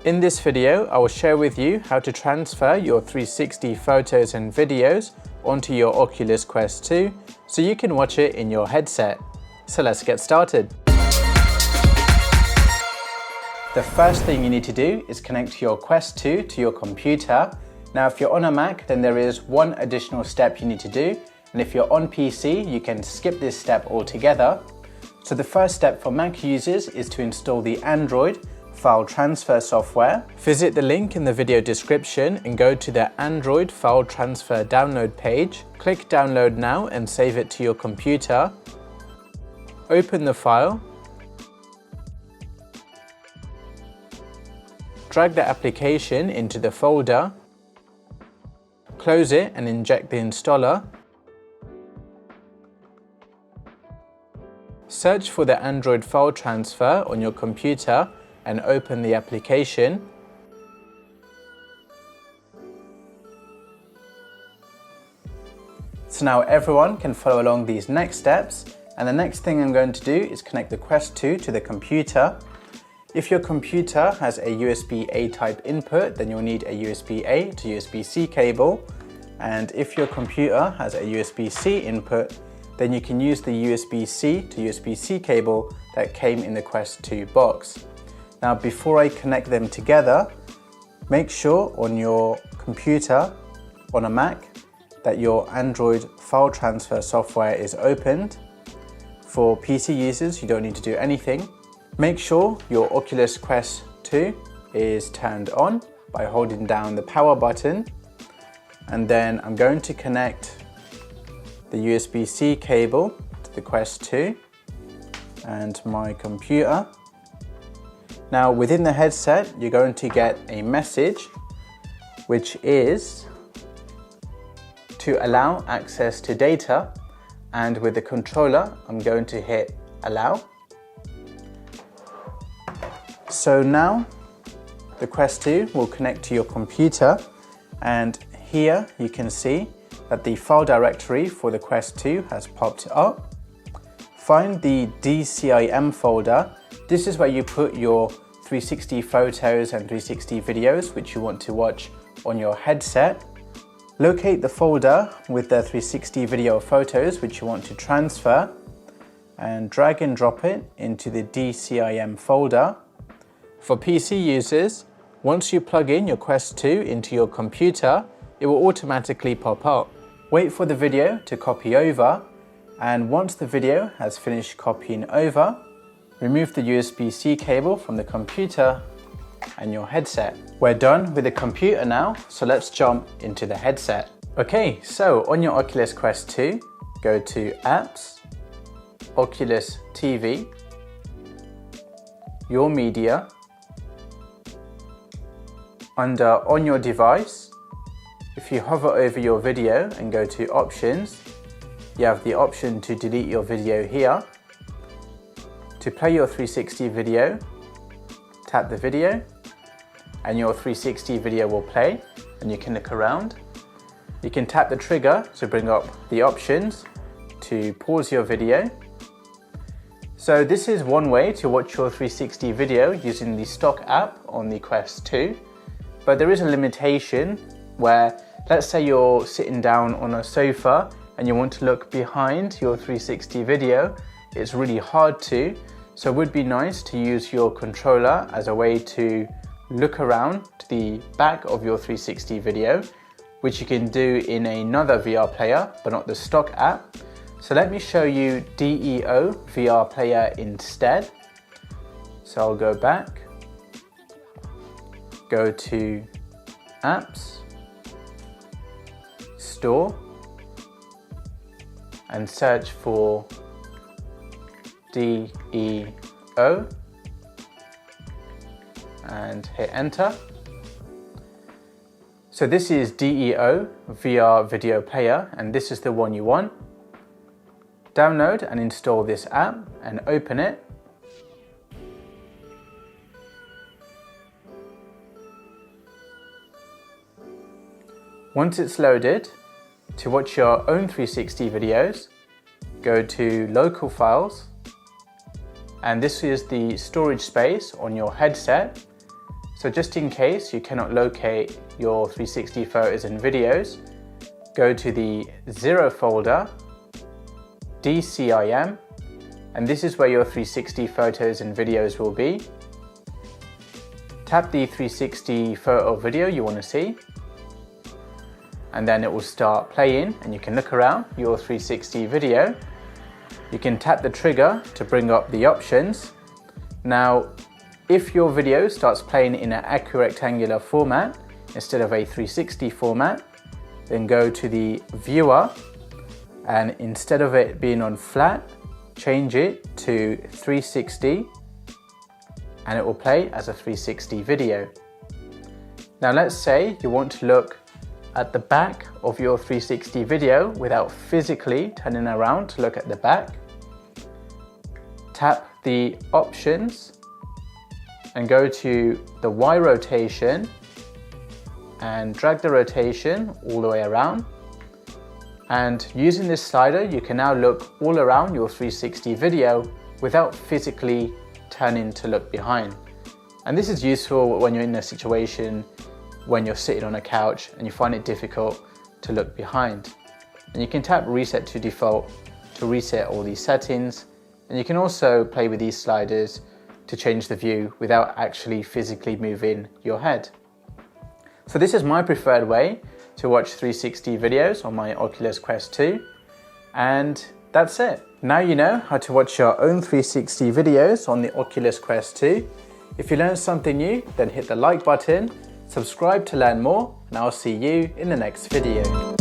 In this video, I will share with you how to transfer your 360 photos and videos onto your Oculus Quest 2 so you can watch it in your headset. So let's get started. The first thing you need to do is connect your Quest 2 to your computer. Now if you're on a Mac, then there is one additional step you need to do, and if you're on PC, you can skip this step altogether. So the first step for Mac users is to install the Android file transfer software. Visit the link in the video description and go to the Android file transfer download page. Click download now and save it to your computer. Open the file. Drag the application into the folder. Close it and inject the installer. Search for the Android file transfer on your computer and open the application. So now everyone can follow along these next steps, and the next thing I'm going to do is connect the Quest 2 to the computer. If your computer has a USB-A type input, then you'll need a USB-A to USB-C cable, and if your computer has a USB-C input, then you can use the USB-C to USB-C cable that came in the Quest 2 box. Now before I connect them together, make sure on your computer, on a Mac, that your Android file transfer software is opened. For PC users, you don't need to do anything. Make sure your Oculus Quest 2 is turned on by holding down the power button, and then I'm going to connect the USB-C cable to the Quest 2 and my computer. Now within the headset, you're going to get a message which is to allow access to data, and with the controller I'm going to hit allow. So now the Quest 2 will connect to your computer, and here you can see that the file directory for the Quest 2 has popped up. Find the DCIM folder. This is where you put your 360 photos and 360 videos which you want to watch on your headset. Locate the folder with the 360 video photos which you want to transfer and drag and drop it into the DCIM folder. For PC users, once you plug in your Quest 2 into your computer, it will automatically pop up. Wait for the video to copy over, and once the video has finished copying over, remove the USB-C cable from the computer and your headset. We're done with the computer now, so let's jump into the headset. Okay, so on your Oculus Quest 2, go to Apps, Oculus TV, Your Media. Under On Your Device, if you hover over your video and go to Options, you have the option to delete your video here. To play your 360 video, tap the video and your 360 video will play and you can look around. You can tap the trigger to bring up the options to pause your video. So this is one way to watch your 360 video using the stock app on the Quest 2, but there is a limitation where, let's say you're sitting down on a sofa and you want to look behind your 360 video. It's really hard to, so it would be nice to use your controller as a way to look around to the back of your 360 video, which you can do in another VR player, but not the stock app. So let me show you DEO VR player instead. So I'll go back, go to Apps, Store, and search for DEO and hit enter. So this is DEO VR video player, and this is the one you want. Download and install this app and open it. Once it's loaded, to watch your own 360 videos, go to Local Files, and this is the storage space on your headset. So just in case you cannot locate your 360 photos and videos, go to the 0 folder, DCIM, and this is where your 360 photos and videos will be. Tap the 360 photo or video you want to see, and then it will start playing and you can look around your 360 video. You can tap the trigger to bring up the options. Now, if your video starts playing in an equirectangular format instead of a 360 format, then go to the viewer, and instead of it being on flat, change it to 360 and it will play as a 360 video. Now let's say you want to look at the back of your 360 video without physically turning around to look at the back. Tap the options and go to the Y rotation and drag the rotation all the way around. And using this slider, you can now look all around your 360 video without physically turning to look behind. And this is useful when you're in a situation when you're sitting on a couch and you find it difficult to look behind. And you can tap reset to default to reset all these settings. And you can also play with these sliders to change the view without actually physically moving your head. So this is my preferred way to watch 360 videos on my Oculus Quest 2. And that's it. Now you know how to watch your own 360 videos on the Oculus Quest 2. If you learned something new, then hit the like button, subscribe to learn more, and I'll see you in the next video.